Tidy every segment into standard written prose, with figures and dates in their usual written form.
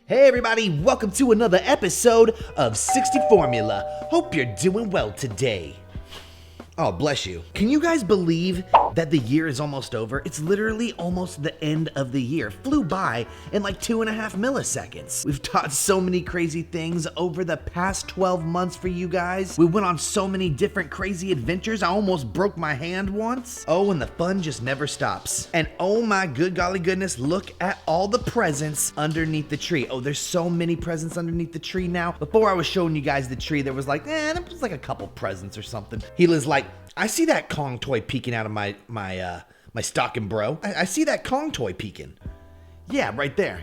Hey everybody, welcome to another episode of 60 Formula. Hope you're doing well today. Oh, bless you. Can you guys believe that the year is almost over? It's literally almost the end of the year. Flew by in like 2.5 milliseconds. We've taught so many crazy things over the past 12 months for you guys. We went on so many different crazy adventures. I almost broke my hand once. Oh, and the fun just never stops. And oh my good golly goodness, look at all the presents underneath the tree. Oh, there's so many presents underneath the tree now. Before I was showing you guys the tree, there was like, there was like a couple presents or something. Gila's like, I see that Kong toy peeking out of my stocking, bro. I see that Kong toy peeking. Yeah, right there.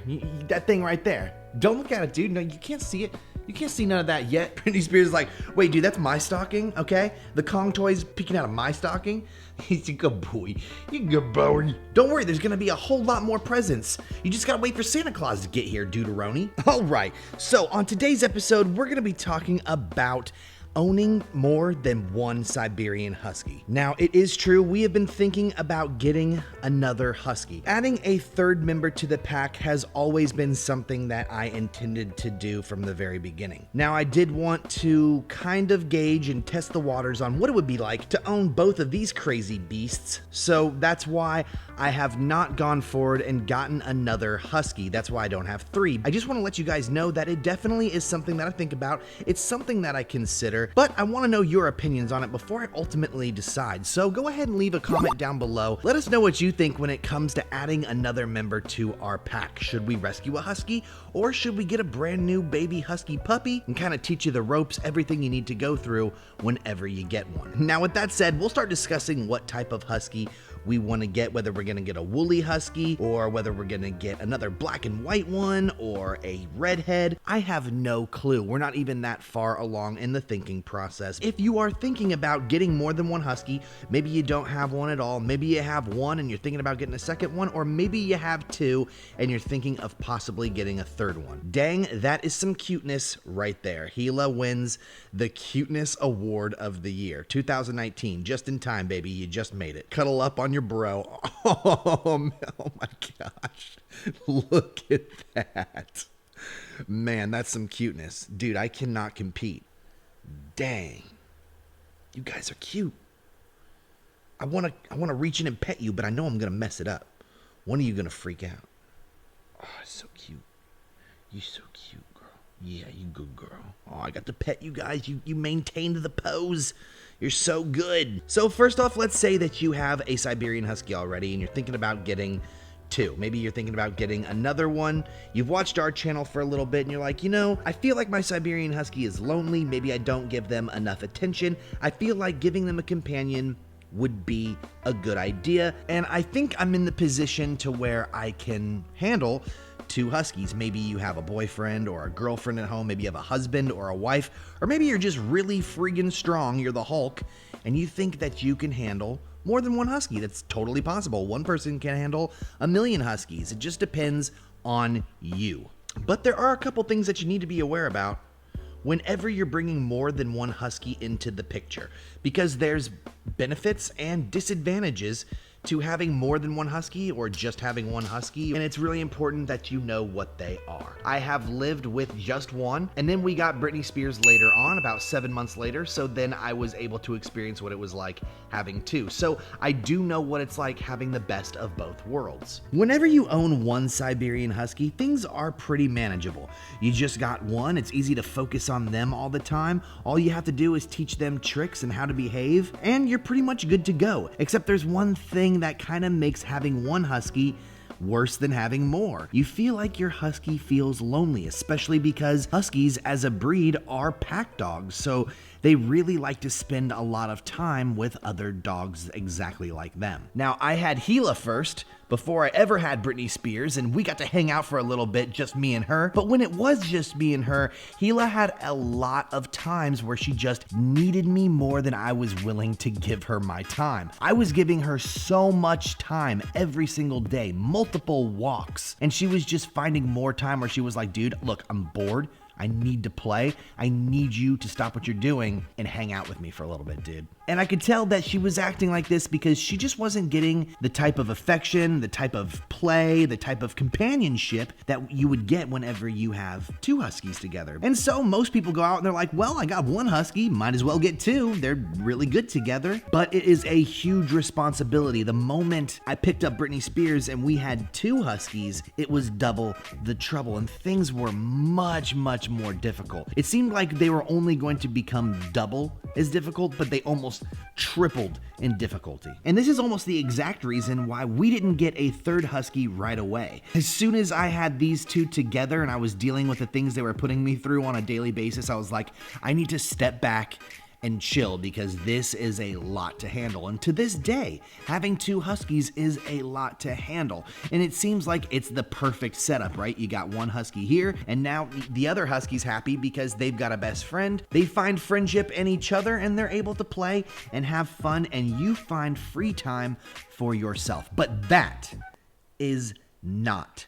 That thing right there. Don't look at it, dude. No, you can't see it. You can't see none of that yet. Britney Spears is like, wait, dude, that's my stocking, okay? The Kong toy's peeking out of my stocking. He's a good boy. You're a good boy. Don't worry, there's gonna be a whole lot more presents. You just gotta wait for Santa Claus to get here, Deuteroni. All right, so on today's episode, we're gonna be talking about owning more than one Siberian Husky. Now, it is true, we have been thinking about getting another Husky. Adding a third member to the pack has always been something that I intended to do from the very beginning. Now, I did want to kind of gauge and test the waters on what it would be like to own both of these crazy beasts. So that's why I have not gone forward and gotten another Husky. That's why I don't have three. I just want to let you guys know that it definitely is something that I think about. It's something that I consider, but I want to know your opinions on it before I ultimately decide. So go ahead and leave a comment down below. Let us know what you think when it comes to adding another member to our pack. Should we rescue a Husky, or should we get a brand new baby Husky puppy and kind of teach you the ropes, everything you need to go through whenever you get one? Now, with that said, we'll start discussing what type of Husky we want to get, whether we're going to get a woolly Husky or whether we're going to get another black and white one or a redhead. I have no clue. We're not even that far along in the thinking process. If you are thinking about getting more than one Husky, maybe you don't have one at all, maybe you have one and you're thinking about getting a second one, or maybe you have two and you're thinking of possibly getting a third one. Dang, that is some cuteness right there. Gila wins the cuteness award of the year 2019. Just in time, baby. You just made it. Cuddle up on your bro. Oh my gosh. Look at that. Man, that's some cuteness. Dude, I cannot compete. Dang. You guys are cute. I want to reach in and pet you, but I know I'm going to mess it up. When are you going to freak out? Oh, it's so cute. You're so cute, girl. Yeah, you good girl. Oh, I got to pet you guys. You maintained the pose. You're so good. So first off, let's say that you have a Siberian Husky already and you're thinking about getting two. Maybe you're thinking about getting another one. You've watched our channel for a little bit and you're like, I feel like my Siberian Husky is lonely. Maybe I don't give them enough attention. I feel like giving them a companion would be a good idea. And I think I'm in the position to where I can handle two Huskies. Maybe you have a boyfriend or a girlfriend at home. Maybe you have a husband or a wife, or maybe you're just really friggin' strong. You're the Hulk and you think that you can handle more than one Husky. That's totally possible. One person can handle 1,000,000 Huskies. It just depends on you. But there are a couple things that you need to be aware about whenever you're bringing more than one Husky into the picture, because there's benefits and disadvantages to having more than one Husky or just having one Husky, and it's really important that you know what they are. I have lived with just one, and then we got Britney Spears later on, about 7 months later, so then I was able to experience what it was like having two. So I do know what it's like having the best of both worlds. Whenever you own one Siberian Husky, things are pretty manageable. You just got one, it's easy to focus on them all the time. All you have to do is teach them tricks and how to behave, and you're pretty much good to go. Except there's one thing that kind of makes having one Husky worse than having more. You feel like your Husky feels lonely, especially because Huskies as a breed are pack dogs, so they really like to spend a lot of time with other dogs exactly like them. Now, I had Gila first before I ever had Britney Spears, and we got to hang out for a little bit, just me and her. But when it was just me and her, Gila had a lot of times where she just needed me more than I was willing to give her my time. I was giving her so much time every single day, multiple walks, and she was just finding more time where she was like, dude, look, I'm bored. I need to play. I need you to stop what you're doing and hang out with me for a little bit, dude. And I could tell that she was acting like this because she just wasn't getting the type of affection, the type of play, the type of companionship that you would get whenever you have two Huskies together. And so most people go out and they're like, well, I got one Husky, might as well get two. They're really good together. But it is a huge responsibility. The moment I picked up Britney Spears and we had two Huskies, it was double the trouble and things were much, much more difficult. It seemed like they were only going to become double as difficult, but they almost tripled in difficulty. And this is almost the exact reason why we didn't get a third Husky right away. As soon as I had these two together and I was dealing with the things they were putting me through on a daily basis, I was like, I need to step back and chill because this is a lot to handle. And to this day, having two Huskies is a lot to handle. And it seems like it's the perfect setup, right? You got one Husky here, and now the other Husky's happy because they've got a best friend. They find friendship in each other and they're able to play and have fun, and you find free time for yourself. But that is not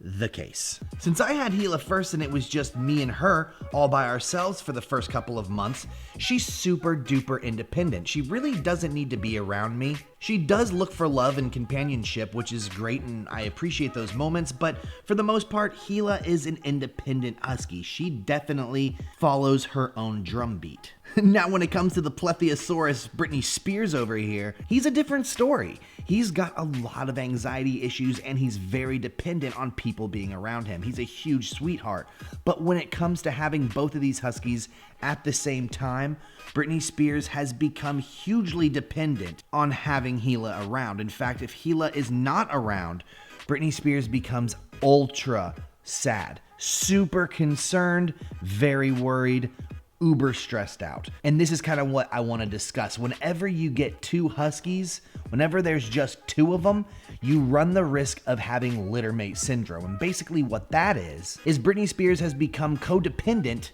the case. Since I had Gila first and it was just me and her all by ourselves for the first couple of months, she's super duper independent. She really doesn't need to be around me. She does look for love and companionship, which is great, and I appreciate those moments, but for the most part, Gila is an independent Husky. She definitely follows her own drumbeat. Now, when it comes to the Plesiosaurus Britney Spears over here, he's a different story. He's got a lot of anxiety issues and he's very dependent on people being around him. He's a huge sweetheart. But when it comes to having both of these Huskies at the same time, Britney Spears has become hugely dependent on having Gila around. In fact, if Gila is not around, Britney Spears becomes ultra sad, super concerned, very worried, uber stressed out. And this is kind of what I want to discuss. Whenever you get two Huskies, whenever there's just two of them, you run the risk of having littermate syndrome. And basically what that is Britney Spears has become codependent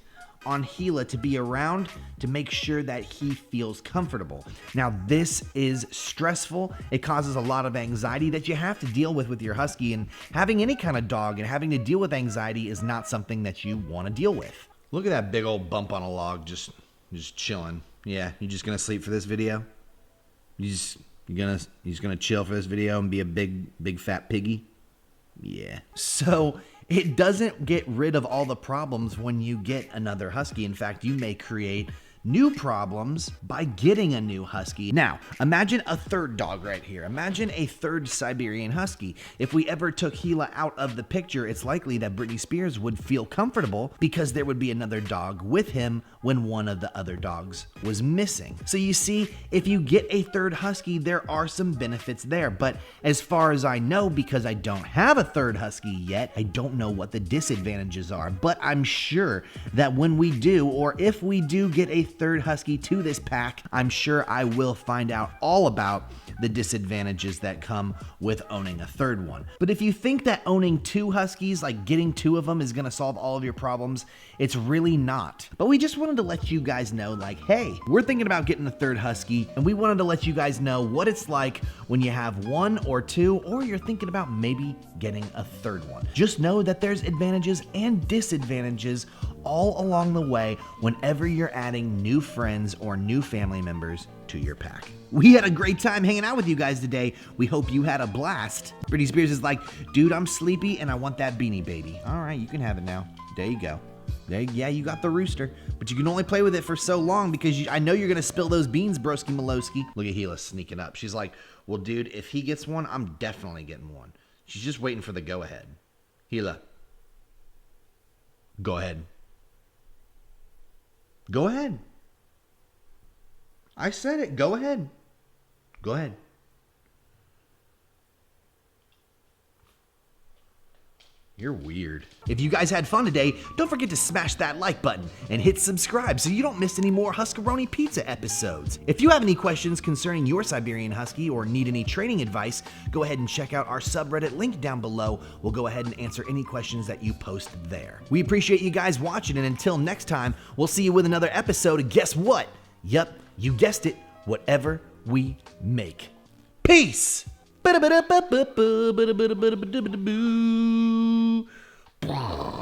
on Gila to be around to make sure that he feels comfortable. Now, this is stressful. It causes a lot of anxiety that you have to deal with your Husky, and having any kind of dog and having to deal with anxiety is not something that you want to deal with. Look at that big old bump on a log, just chilling. Yeah, you just gonna sleep for this video? You're just gonna chill for this video and be a big fat piggy? Yeah. So it doesn't get rid of all the problems when you get another Husky. In fact, you may create new problems by getting a new Husky. Now, imagine a third dog right here. Imagine a third Siberian Husky. If we ever took Gila out of the picture, it's likely that Britney Spears would feel comfortable because there would be another dog with him when one of the other dogs was missing. So you see, if you get a third Husky, there are some benefits there. But as far as I know, because I don't have a third Husky yet, I don't know what the disadvantages are. But I'm sure that when we do, or if we do get a third Husky to this pack, I'm sure I will find out all about the disadvantages that come with owning a third one. But if you think that owning two Huskies, like getting two of them, is gonna solve all of your problems, it's really not. But we just wanted to let you guys know, like, hey, we're thinking about getting a third Husky, and we wanted to let you guys know what it's like when you have one or two, or you're thinking about maybe getting a third one. Just know that there's advantages and disadvantages all along the way whenever you're adding new friends or new family members to your pack. We had a great time hanging out with you guys today. We hope you had a blast. Britney Spears is like, dude, I'm sleepy and I want that beanie baby. All right, you can have it now. There you go. Yeah, you got the rooster, but you can only play with it for so long because I know you're going to spill those beans, broski Malowski. Look at Gila sneaking up. She's like, well, dude, if he gets one, I'm definitely getting one. She's just waiting for the go-ahead. Gila, go ahead. Go ahead. I said it. Go ahead. Go ahead. You're weird. If you guys had fun today, don't forget to smash that like button and hit subscribe so you don't miss any more Huskaroni Pizza episodes. If you have any questions concerning your Siberian Husky or need any training advice, go ahead and check out our subreddit link down below. We'll go ahead and answer any questions that you post there. We appreciate you guys watching, and until next time, we'll see you with another episode. And guess what? Yep, you guessed it, whatever we make. Peace! Ba-da-ba-da-ba-ba-ba-ba-ba-ba-ba-ba-ba-ba-ba-ba-ba.